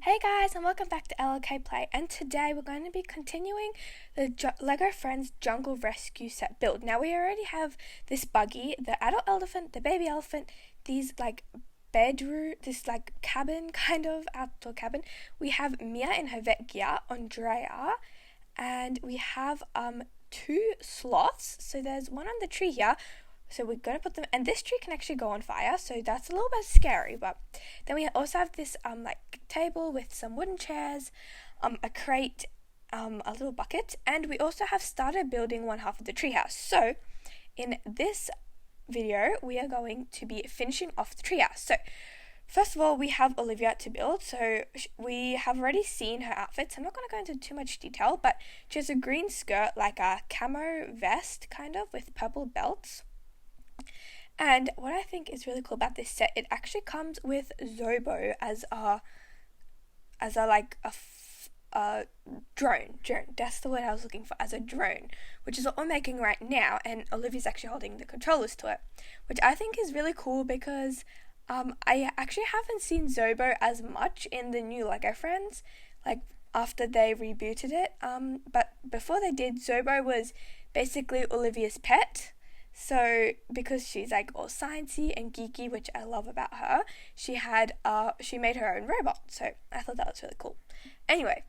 Hey guys, and welcome back to L.L.K Play, and today we're going to be continuing the LEGO Friends Jungle Rescue set build. Now we already have this buggy, the adult elephant, the baby elephant, these bedroom, this cabin kind of, outdoor cabin. We have Mia in her vet gear, Andrea, and we have two sloths. So there's one on the tree here. So we're going to put them, and this tree can actually go on fire, so that's a little bit scary. But then we also have this table with some wooden chairs, a crate, a little bucket, and we also have started building one half of the treehouse. So in this video, we are going to be finishing off the treehouse. So first of all, we have Olivia to build. So we have already seen her outfits. I'm not going to go into too much detail, but she has a green skirt, like a camo vest kind of, with purple belts. And what I think is really cool about this set, it actually comes with Zobo as a drone. That's the word I was looking for, as a drone, which is what we're making right now. And Olivia's actually holding the controllers to it, which I think is really cool because I actually haven't seen Zobo as much in the new LEGO Friends, after they rebooted it. But before they did, Zobo was basically Olivia's pet. So because she's all sciencey and geeky, which I love about her, she made her own robot. So I thought that was really cool. Anyway,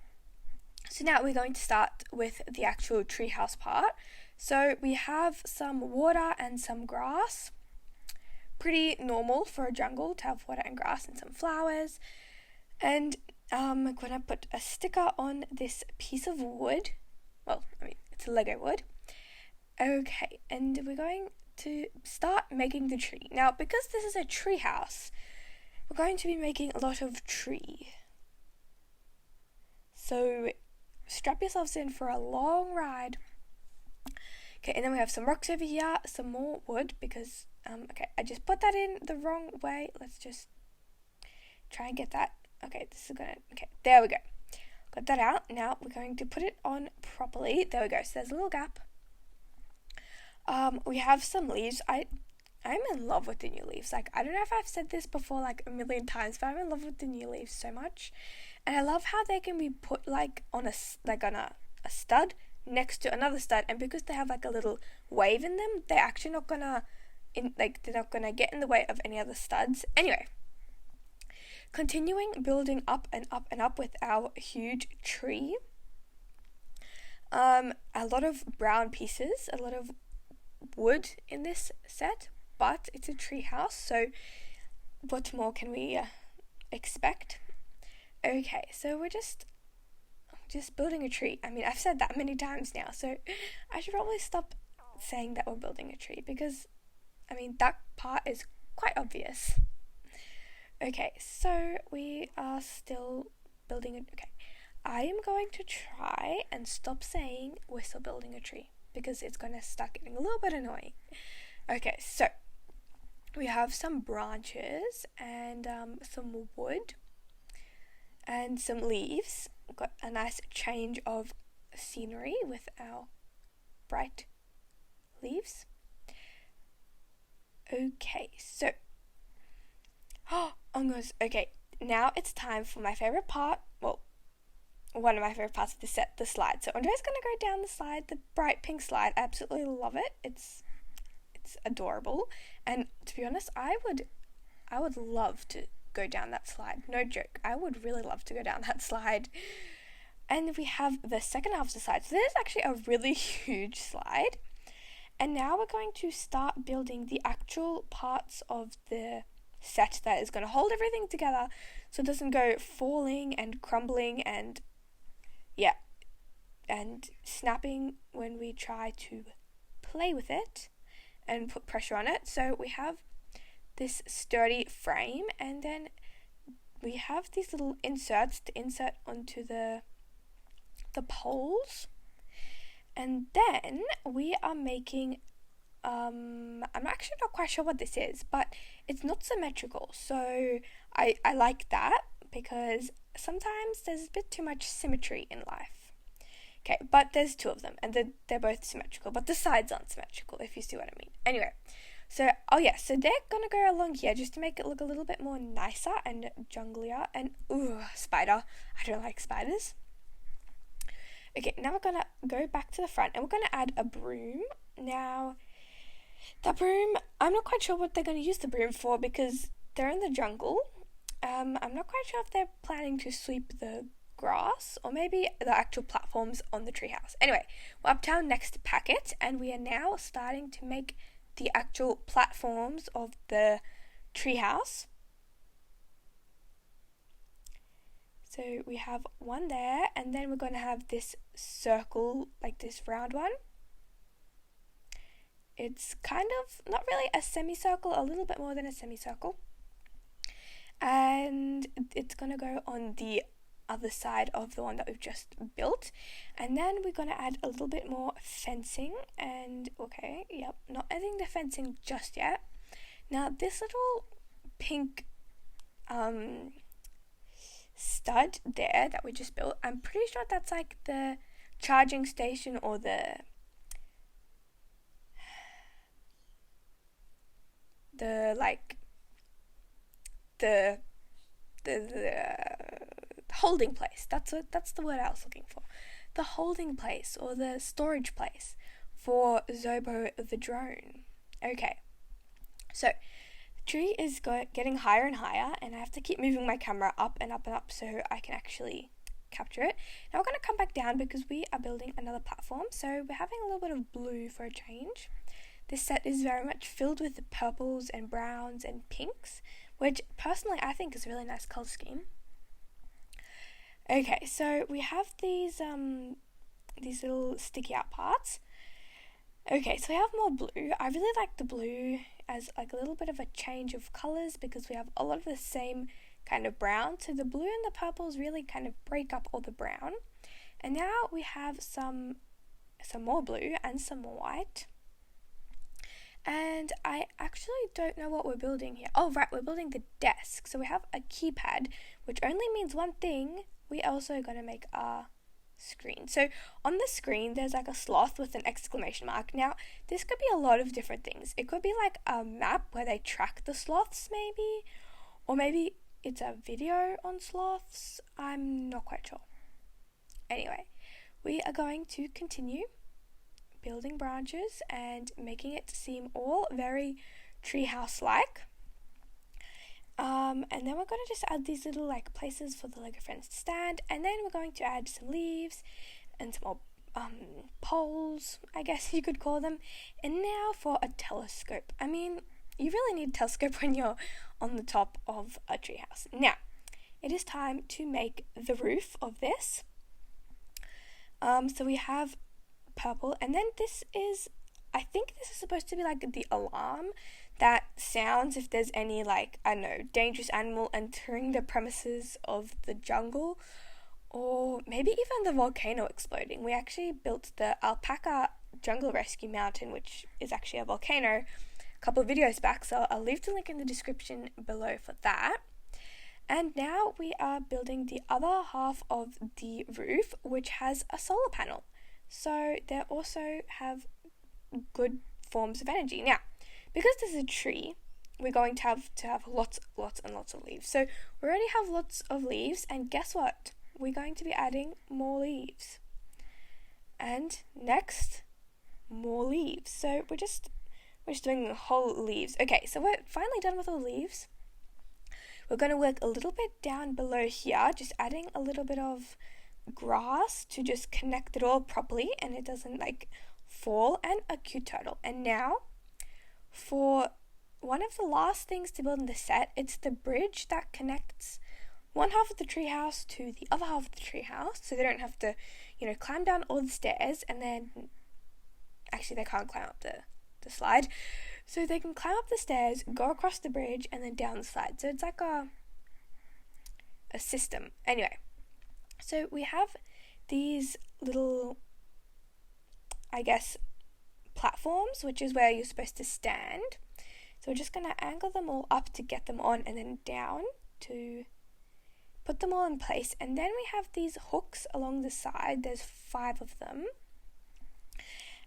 so now we're going to start with the actual treehouse part. So we have some water and some grass. Pretty normal for a jungle to have water and grass and some flowers. And I'm gonna put a sticker on this piece of wood. Well, it's a Lego wood. Okay, and we're going to start making the tree. Now, because this is a tree house, we're going to be making a lot of tree. So strap yourselves in for a long ride. Okay, and then we have some rocks over here, some more wood, because, I just put that in the wrong way. Let's just try and get that. Okay, there we go. Got that out. Now we're going to put it on properly. There we go. So there's a little gap. We have some leaves. I'm in love with the new leaves. I don't know if I've said this before a million times, but I'm in love with the new leaves so much. And I love how they can be put on a stud next to another stud, and because they have a little wave in them, they're actually not gonna get in the way of any other studs. Anyway, continuing building up and up and up with our huge tree. A lot of brown pieces, a lot of wood in this set, but it's a tree house, so what more can we expect? Okay, so we're just building a tree. I've said that many times now, so I should probably stop saying that we're building a tree, because that part is quite obvious. Okay, so we are still building it. Okay, I am going to try and stop saying we're still building a tree, because it's going to start getting a little bit annoying. Okay, so we have some branches and some wood and some leaves. We've got a nice change of scenery with our bright leaves. Okay, so okay, now it's time for my favorite part. Well, one of my favorite parts of the set, the slide. So Andrea's gonna go down the slide, the bright pink slide. I absolutely love it. It's adorable, and to be honest, I would love to go down that slide. No joke, I would really love to go down that slide. And we have the second half of the slide. So this is actually a really huge slide. And now we're going to start building the actual parts of the set that is going to hold everything together, so it doesn't go falling and crumbling and snapping when we try to play with it and put pressure on it. So we have this sturdy frame, and then we have these little inserts to insert onto the poles. And then we are making I'm actually not quite sure what this is, but it's not symmetrical, so I like that, because sometimes there's a bit too much symmetry in life. Okay, but there's two of them, and they're both symmetrical, but the sides aren't symmetrical, if you see what I mean. Anyway, So, oh yeah, so they're gonna go along here just to make it look a little bit more nicer and junglier. And ooh, spider. I don't like spiders. Okay, now we're gonna go back to the front and we're gonna add a broom. Now, the broom, I'm not quite sure what they're gonna use the broom for because they're in the jungle. I'm not quite sure if they're planning to sweep the grass or maybe the actual platforms on the treehouse. Anyway, we're up to our next packet and we are now starting to make the actual platforms of the treehouse. So we have one there, and then we're going to have this circle, like this round one. It's kind of not really a semicircle, a little bit more than a semicircle. And it's going to go on the other side of the one that we've just built. And then we're going to add a little bit more fencing. And okay, yep, not adding the fencing just yet. Now this little pink stud there that we just built, I'm pretty sure that's like the charging station or the holding place. That's the word I was looking for. The holding place or the storage place for Zobo the drone. Okay, so the tree is getting higher and higher, and I have to keep moving my camera up and up and up so I can actually capture it. Now we're going to come back down because we are building another platform, so we're having a little bit of blue for a change. This set is very much filled with the purples and browns and pinks, which personally I think is a really nice color scheme. Okay, so we have these little sticky out parts. Okay, so we have more blue. I really like the blue as like a little bit of a change of colors because we have a lot of the same kind of brown. So the blue and the purples really kind of break up all the brown. And now we have some more blue and some more white. And I actually don't know what we're building here. Oh, right, we're building the desk. So we have a keypad, which only means one thing. We also going to make a screen. So on the screen, there's like a sloth with an exclamation mark. Now, this could be a lot of different things. It could be like a map where they track the sloths, maybe. Or maybe it's a video on sloths. I'm not quite sure. Anyway, we are going to continue building branches and making it seem all very treehouse-like. And then we're going to just add these little like places for the LEGO friends to stand, and then we're going to add some leaves and some more poles, I guess you could call them. And now for a telescope. I mean, you really need a telescope when you're on the top of a treehouse. Now, it is time to make the roof of this. So we have purple, and then I think this is supposed to be like the alarm that sounds if there's any like, I don't know, dangerous animal entering the premises of the jungle, or maybe even the volcano exploding. We actually built the alpaca jungle rescue mountain, which is actually a volcano, a couple of videos back, so I'll leave the link in the description below for that. And now we are building the other half of the roof, which has a solar panel. So they also have good forms of energy. Now, because this is a tree, we're going to have lots and lots of leaves. So we already have lots of leaves, and guess what? We're going to be adding more leaves. And next, more leaves. So we're just doing whole leaves. Okay, so we're finally done with all the leaves. We're going to work a little bit down below here, just adding a little bit of grass to just connect it all properly and it doesn't like fall, and a cute turtle. And now for one of the last things to build in the set, it's the bridge that connects one half of the treehouse to the other half of the treehouse, so they don't have to, climb down all the stairs, and then actually they can't climb up the slide, so they can climb up the stairs, go across the bridge, and then down the slide. So it's like a system. Anyway, so we have these little, I guess, platforms, which is where you're supposed to stand. So we're just going to angle them all up to get them on, and then down to put them all in place. And then we have these hooks along the side. There's 5 of them.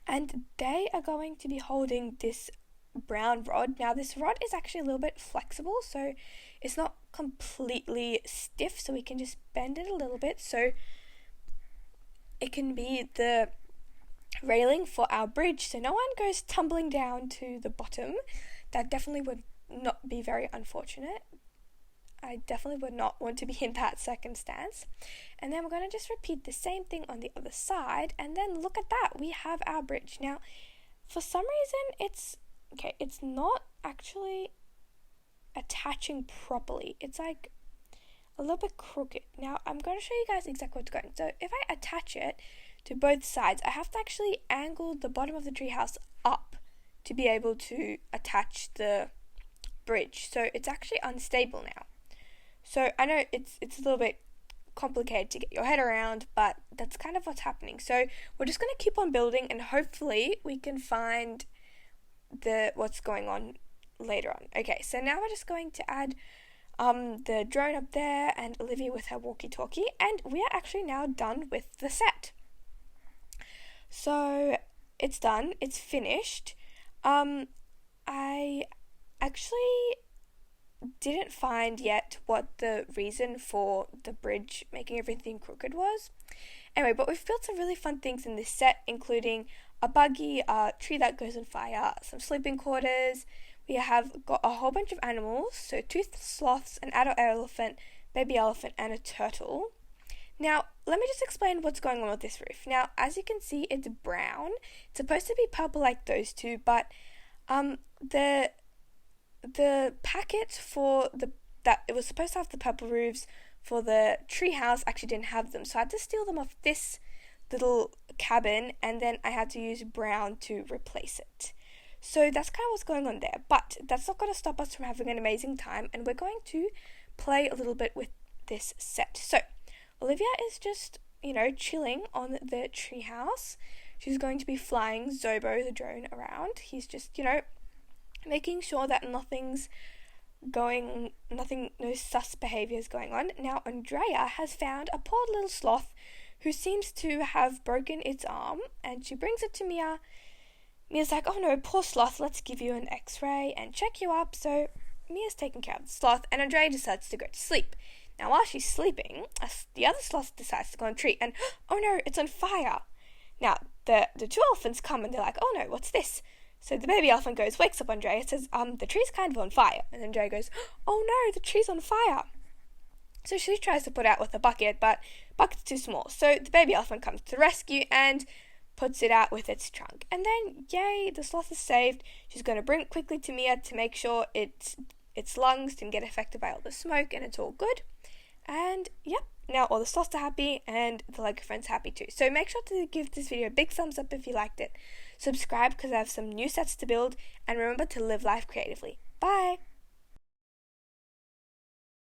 And they are going to be holding this brown rod. Now this rod is actually a little bit flexible, so it's not completely stiff, so we can just bend it a little bit so it can be the railing for our bridge so no one goes tumbling down to the bottom. That definitely would not be very unfortunate. I definitely would not want to be in that circumstance. And then we're going to just repeat the same thing on the other side, and then look at that, we have our bridge. Now for some reason it's not actually attaching properly. It's like a little bit crooked. Now I'm going to show you guys exactly what's going. So if I attach it to both sides, I have to actually angle the bottom of the treehouse up to be able to attach the bridge. So it's actually unstable now. So I know it's a little bit complicated to get your head around, but that's kind of what's happening. So we're just going to keep on building, and hopefully we can find what's going on later on. Okay, so now we're just going to add the drone up there and Olivia with her walkie-talkie, and we are actually now done with the set. So it's done, it's finished. I actually didn't find yet what the reason for the bridge making everything crooked was. Anyway, but we've built some really fun things in this set, including a buggy, a tree that goes on fire, some sleeping quarters. We have got a whole bunch of animals, so 2 sloths, an adult elephant, baby elephant, and a turtle. Now, let me just explain what's going on with this roof. Now, as you can see, it's brown. It's supposed to be purple like those two, but the packet for that it was supposed to have the purple roofs for the tree house actually didn't have them. So I had to steal them off this little cabin, and then I had to use brown to replace it. So that's kind of what's going on there. But that's not going to stop us from having an amazing time, and we're going to play a little bit with this set. So Olivia is just, chilling on the treehouse. She's going to be flying Zobo, the drone, around. He's just, making sure that no sus behaviour is going on. Now, Andrea has found a poor little sloth who seems to have broken its arm, and she brings it to Mia. Mia's like, oh no, poor sloth, let's give you an x-ray and check you up. So Mia's taking care of the sloth, and Andrea decides to go to sleep. Now, while she's sleeping, the other sloth decides to go on a tree, and oh no, it's on fire. Now, the 2 elephants come, and they're like, oh no, what's this? So the baby elephant wakes up Andrea, says, the tree's kind of on fire. And Andrea goes, oh no, the tree's on fire. So she tries to put out with a bucket, but the bucket's too small. So the baby elephant comes to the rescue and puts it out with its trunk. And then, yay, the sloth is saved. She's going to bring it quickly to Mia to make sure its lungs didn't get affected by all the smoke, and it's all good. And, yep, now all the sloths are happy, and the Lego friends happy too. So make sure to give this video a big thumbs up if you liked it. Subscribe because I have some new sets to build, and remember to live life creatively. Bye!